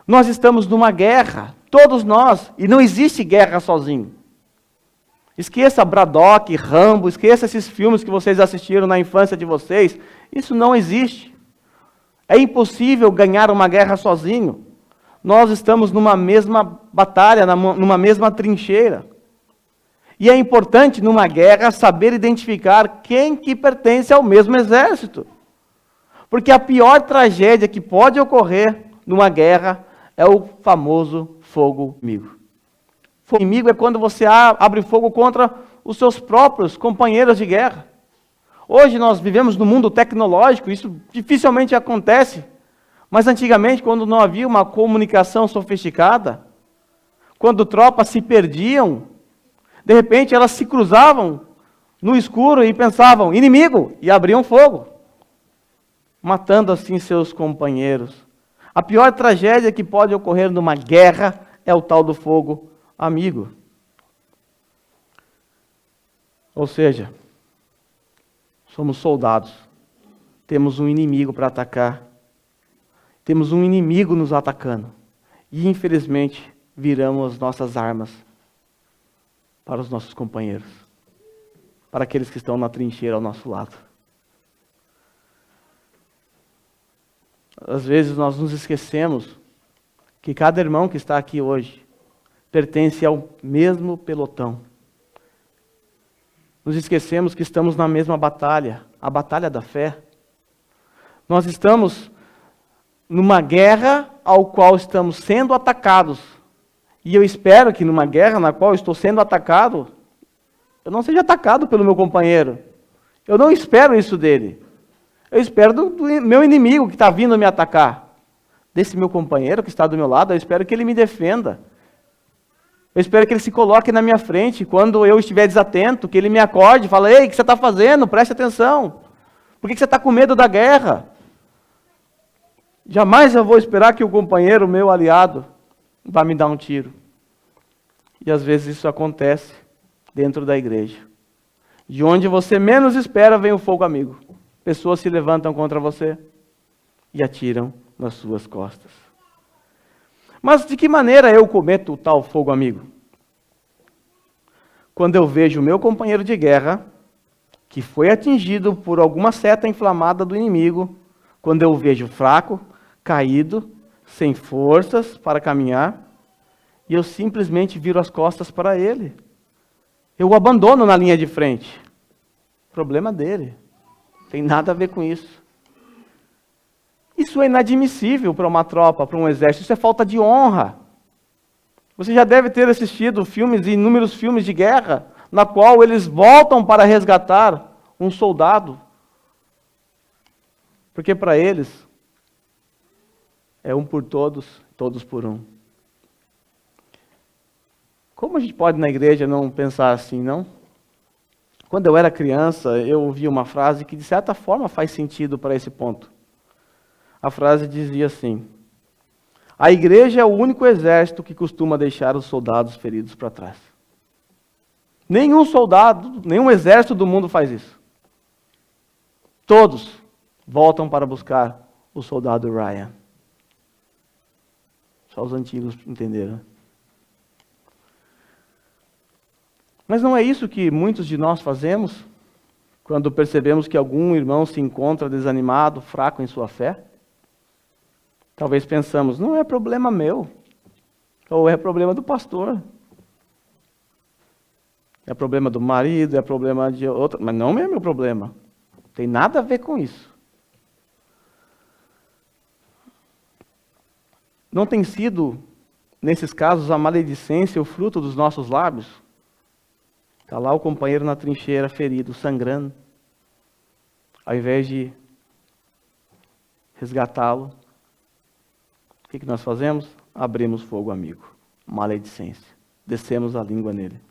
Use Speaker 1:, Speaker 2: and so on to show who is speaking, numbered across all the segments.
Speaker 1: Nós estamos numa guerra, todos nós, e não existe guerra sozinho. Esqueça Braddock, Rambo, esqueça esses filmes que vocês assistiram na infância de vocês. Isso não existe. É impossível ganhar uma guerra sozinho. Nós estamos numa mesma batalha, numa mesma trincheira. E é importante, numa guerra, saber identificar quem que pertence ao mesmo exército. Porque a pior tragédia que pode ocorrer numa guerra é o famoso fogo amigo. Fogo inimigo é quando você abre fogo contra os seus próprios companheiros de guerra. Hoje nós vivemos num mundo tecnológico, isso dificilmente acontece. Mas antigamente, quando não havia uma comunicação sofisticada, quando tropas se perdiam, de repente elas se cruzavam no escuro e pensavam, inimigo, e abriam fogo, matando assim seus companheiros. A pior tragédia que pode ocorrer numa guerra é o tal do fogo amigo. Ou seja, somos soldados, temos um inimigo para atacar, temos um inimigo nos atacando, e infelizmente viramos as nossas armas para os nossos companheiros, para aqueles que estão na trincheira ao nosso lado. Às vezes nós nos esquecemos que cada irmão que está aqui hoje pertence ao mesmo pelotão. Nos esquecemos que estamos na mesma batalha, a batalha da fé. Nós estamos numa guerra ao qual estamos sendo atacados. E eu espero que numa guerra na qual eu estou sendo atacado, eu não seja atacado pelo meu companheiro. Eu não espero isso dele. Eu espero do meu inimigo que está vindo me atacar. Desse meu companheiro que está do meu lado, eu espero que ele me defenda. Eu espero que ele se coloque na minha frente quando eu estiver desatento, que ele me acorde e fale, ei, o que você está fazendo? Preste atenção. Por que você está com medo da guerra? Jamais eu vou esperar que o companheiro, meu aliado, vá me dar um tiro. E às vezes isso acontece dentro da igreja. De onde você menos espera vem o fogo amigo. Pessoas se levantam contra você e atiram nas suas costas. Mas de que maneira eu cometo o tal fogo amigo? Quando eu vejo o meu companheiro de guerra, que foi atingido por alguma seta inflamada do inimigo, quando eu o vejo fraco, caído, sem forças para caminhar, e eu simplesmente viro as costas para ele. Eu o abandono na linha de frente. Problema dele. Tem nada a ver com isso. Isso é inadmissível para uma tropa, para um exército. Isso é falta de honra. Você já deve ter assistido filmes, inúmeros filmes de guerra, na qual eles voltam para resgatar um soldado. Porque para eles, é um por todos, todos por um. Como a gente pode na igreja não pensar assim, não? Quando eu era criança, eu ouvi uma frase que de certa forma faz sentido para esse ponto. A frase dizia assim: a igreja é o único exército que costuma deixar os soldados feridos para trás. Nenhum soldado, nenhum exército do mundo faz isso. Todos voltam para buscar o soldado Ryan. Só os antigos entenderam. Mas não é isso que muitos de nós fazemos quando percebemos que algum irmão se encontra desanimado, fraco em sua fé? Talvez pensamos, não é problema meu, ou é problema do pastor. É problema do marido, é problema de outro, mas não é meu problema. Tem nada a ver com isso. Não tem sido, nesses casos, a maledicência o fruto dos nossos lábios? Está lá o companheiro na trincheira, ferido, sangrando. Ao invés de resgatá-lo, o que nós fazemos? Abrimos fogo amigo. Maledicência. Descemos a língua nele.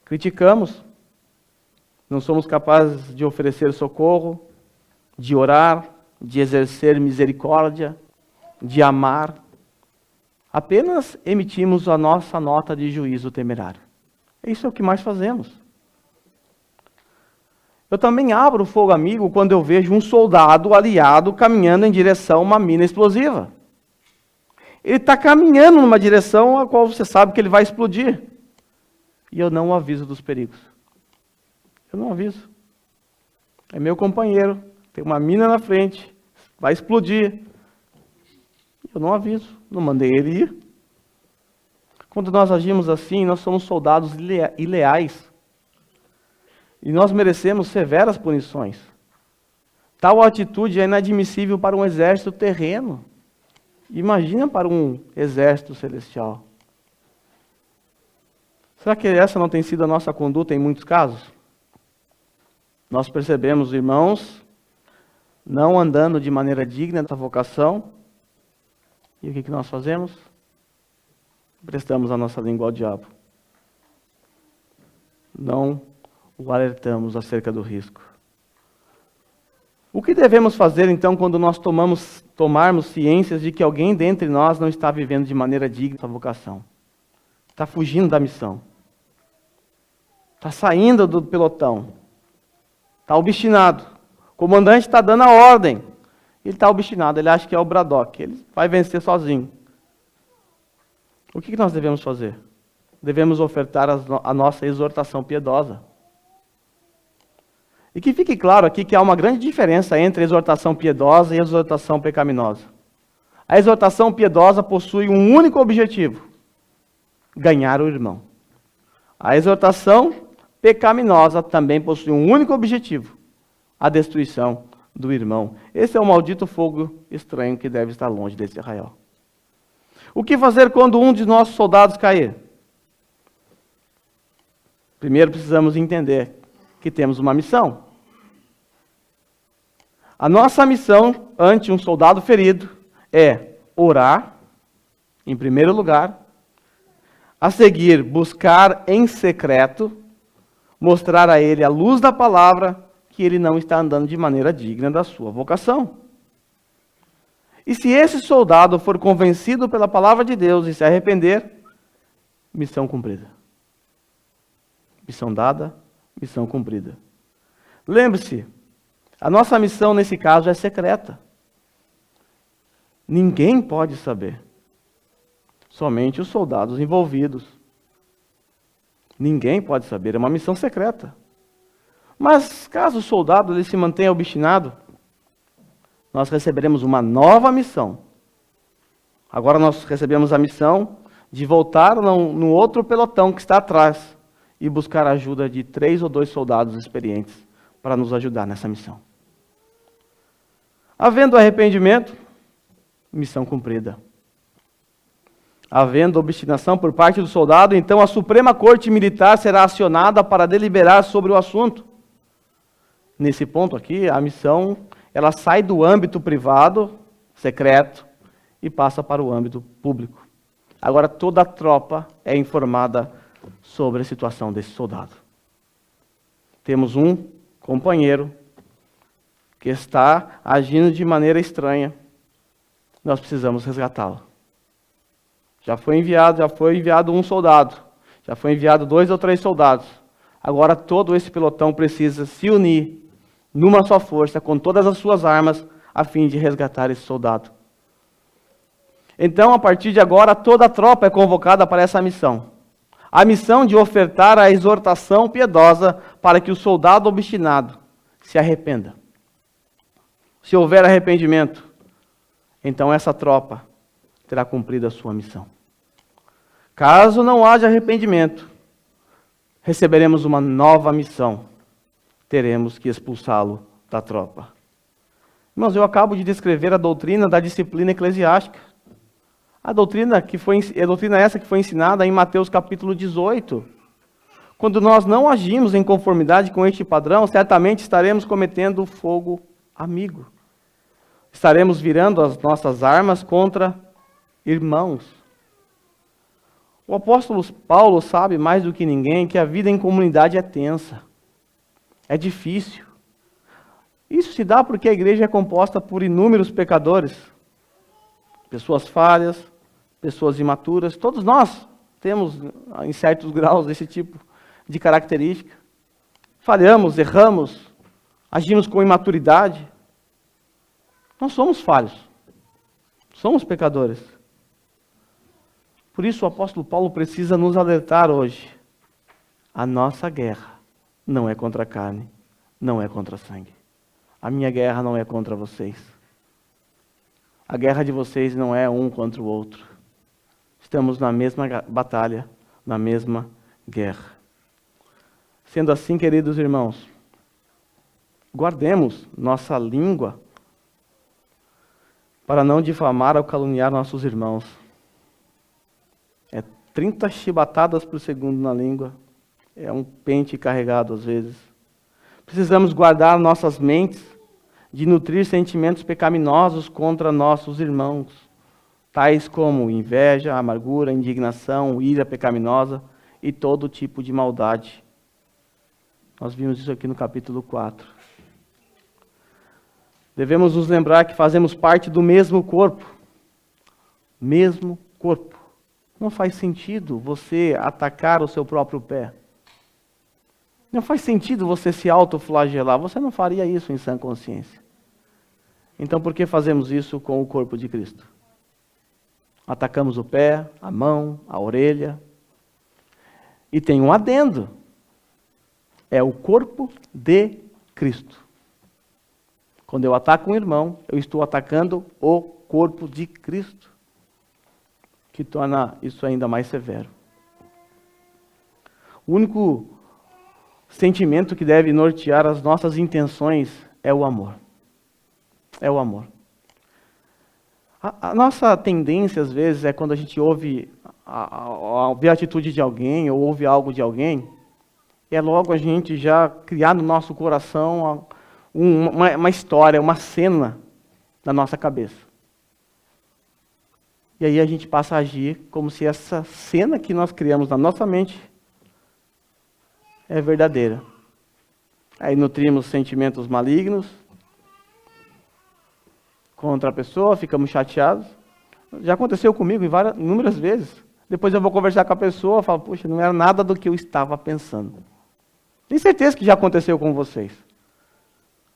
Speaker 1: Criticamos. Não somos capazes de oferecer socorro, de orar, de exercer misericórdia, de amar. Apenas emitimos a nossa nota de juízo temerário. Isso é o que mais fazemos. Eu também abro o fogo amigo quando eu vejo um soldado aliado caminhando em direção a uma mina explosiva. Ele está caminhando numa direção a qual você sabe que ele vai explodir. E eu não o aviso dos perigos. Eu não aviso. É meu companheiro, tem uma mina na frente, vai explodir. Eu não aviso, não mandei ele ir. Quando nós agimos assim, nós somos soldados ileais. E nós merecemos severas punições. Tal atitude é inadmissível para um exército terreno. Imagina para um exército celestial. Será que essa não tem sido a nossa conduta em muitos casos? Nós percebemos, irmãos, não andando de maneira digna da vocação. E o que nós fazemos? Prestamos a nossa língua ao diabo. Não o alertamos acerca do risco. O que devemos fazer, então, quando nós tomarmos ciências de que alguém dentre nós não está vivendo de maneira digna da vocação? Está fugindo da missão. Está saindo do pelotão. Está obstinado. O comandante está dando a ordem. Ele está obstinado, ele acha que é o Braddock. Ele vai vencer sozinho. O que nós devemos fazer? Devemos ofertar a nossa exortação piedosa. E que fique claro aqui que há uma grande diferença entre a exortação piedosa e a exortação pecaminosa. A exortação piedosa possui um único objetivo: ganhar o irmão. A exortação pecaminosa também possui um único objetivo: a destruição do irmão. Esse é o maldito fogo estranho que deve estar longe desse arraial. O que fazer quando um de nossos soldados cair? Primeiro precisamos entender que temos uma missão. A nossa missão ante um soldado ferido é orar, em primeiro lugar, a seguir buscar em secreto, mostrar a ele a luz da palavra que ele não está andando de maneira digna da sua vocação. E se esse soldado for convencido pela palavra de Deus e se arrepender, missão cumprida. Missão dada, missão cumprida. Lembre-se, a nossa missão nesse caso é secreta. Ninguém pode saber. Somente os soldados envolvidos. Ninguém pode saber, é uma missão secreta. Mas caso o soldado ele se mantenha obstinado, nós receberemos uma nova missão. Agora nós recebemos a missão de voltar no outro pelotão que está atrás e buscar a ajuda de 3 ou 2 soldados experientes para nos ajudar nessa missão. Havendo arrependimento, missão cumprida. Havendo obstinação por parte do soldado, então a Suprema Corte Militar será acionada para deliberar sobre o assunto. Nesse ponto aqui, a missão ela sai do âmbito privado, secreto, e passa para o âmbito público. Agora toda a tropa é informada sobre a situação desse soldado. Temos um companheiro que está agindo de maneira estranha. Nós precisamos resgatá-lo. Já foi enviado um soldado. Já foi enviado 2 ou 3 soldados. Agora todo esse pelotão precisa se unir numa só força, com todas as suas armas, a fim de resgatar esse soldado. Então, a partir de agora, toda a tropa é convocada para essa missão. A missão de ofertar a exortação piedosa para que o soldado obstinado se arrependa. Se houver arrependimento, então essa tropa terá cumprido a sua missão. Caso não haja arrependimento, receberemos uma nova missão. Teremos que expulsá-lo da tropa. Irmãos, eu acabo de descrever a doutrina da disciplina eclesiástica. A doutrina essa que foi ensinada em Mateus capítulo 18. Quando nós não agimos em conformidade com este padrão, certamente estaremos cometendo fogo amigo. Estaremos virando as nossas armas contra irmãos. O apóstolo Paulo sabe mais do que ninguém que a vida em comunidade é tensa. É difícil. Isso se dá porque a igreja é composta por inúmeros pecadores. Pessoas falhas, pessoas imaturas. Todos nós temos, em certos graus, esse tipo de característica. Falhamos, erramos, agimos com imaturidade. Nós somos falhos. Somos pecadores. Por isso o apóstolo Paulo precisa nos alertar hoje. A nossa guerra não é contra a carne, não é contra sangue. A minha guerra não é contra vocês. A guerra de vocês não é um contra o outro. Estamos na mesma batalha, na mesma guerra. Sendo assim, queridos irmãos, guardemos nossa língua para não difamar ou caluniar nossos irmãos. 30 chibatadas por segundo na língua. É um pente carregado às vezes. Precisamos guardar nossas mentes de nutrir sentimentos pecaminosos contra nossos irmãos, tais como inveja, amargura, indignação, ira pecaminosa e todo tipo de maldade. Nós vimos isso aqui no capítulo 4. Devemos nos lembrar que fazemos parte do mesmo corpo. Mesmo corpo. Não faz sentido você atacar o seu próprio pé. Não faz sentido você se autoflagelar. Você não faria isso em sã consciência. Então, por que fazemos isso com o corpo de Cristo? Atacamos o pé, a mão, a orelha. E tem um adendo. É o corpo de Cristo. Quando eu ataco um irmão, eu estou atacando o corpo de Cristo, que torna isso ainda mais severo. O único sentimento que deve nortear as nossas intenções é o amor. É o amor. A nossa tendência, às vezes, é quando a gente ouve a atitude de alguém, ou ouve algo de alguém, é logo a gente já criar no nosso coração uma história, uma cena na nossa cabeça. E aí a gente passa a agir como se essa cena que nós criamos na nossa mente é verdadeira. Aí nutrimos sentimentos malignos contra a pessoa, ficamos chateados. Já aconteceu comigo inúmeras vezes. Depois eu vou conversar com a pessoa, falo, puxa, não era nada do que eu estava pensando. Tenho certeza que já aconteceu com vocês.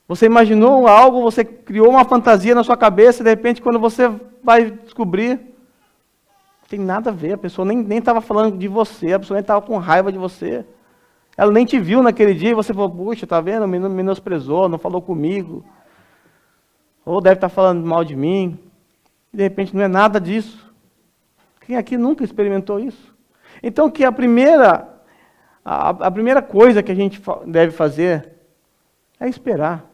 Speaker 1: Você imaginou algo, você criou uma fantasia na sua cabeça, e de repente quando você vai descobrir, não tem nada a ver, a pessoa nem estava falando de você, a pessoa nem estava com raiva de você. Ela nem te viu naquele dia e você falou, puxa, tá vendo, me menosprezou, não falou comigo. Ou deve estar falando mal de mim. E de repente não é nada disso. Quem aqui nunca experimentou isso? Então que a primeira coisa que a gente deve fazer é esperar.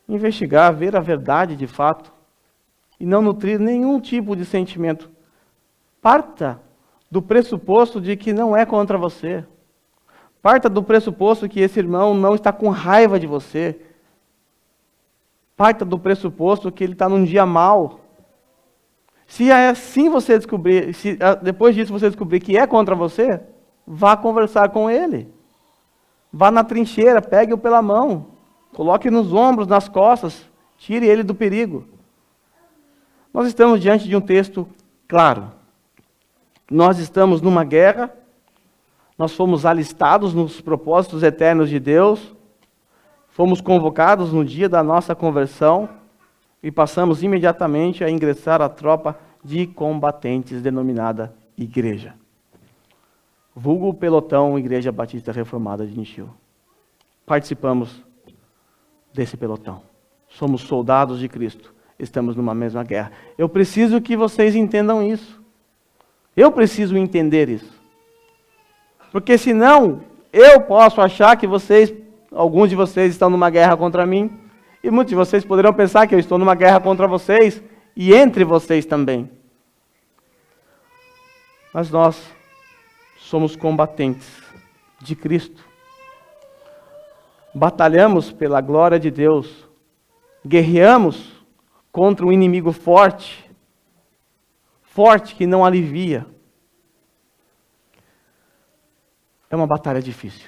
Speaker 1: Investigar, ver a verdade de fato. E não nutrir nenhum tipo de sentimento. Parta do pressuposto de que não é contra você. Parta do pressuposto que esse irmão não está com raiva de você. Parta do pressuposto que ele está num dia mau. Se assim você descobrir, se depois disso você descobrir que é contra você, vá conversar com ele. Vá na trincheira, pegue-o pela mão. Coloque nos ombros, nas costas. Tire ele do perigo. Nós estamos diante de um texto claro. Nós estamos numa guerra. Nós fomos alistados nos propósitos eternos de Deus. Fomos convocados no dia da nossa conversão. E passamos imediatamente a ingressar à tropa de combatentes denominada Igreja. Vulgo Pelotão, Igreja Batista Reformada de Nishio. Participamos desse pelotão. Somos soldados de Cristo. Estamos numa mesma guerra. Eu preciso que vocês entendam isso. Eu preciso entender isso. Porque senão, eu posso achar que alguns de vocês estão numa guerra contra mim, e muitos de vocês poderão pensar que eu estou numa guerra contra vocês, e entre vocês também. Mas nós somos combatentes de Cristo. Batalhamos pela glória de Deus. Guerreamos contra um inimigo forte. Forte que não alivia. É uma batalha difícil.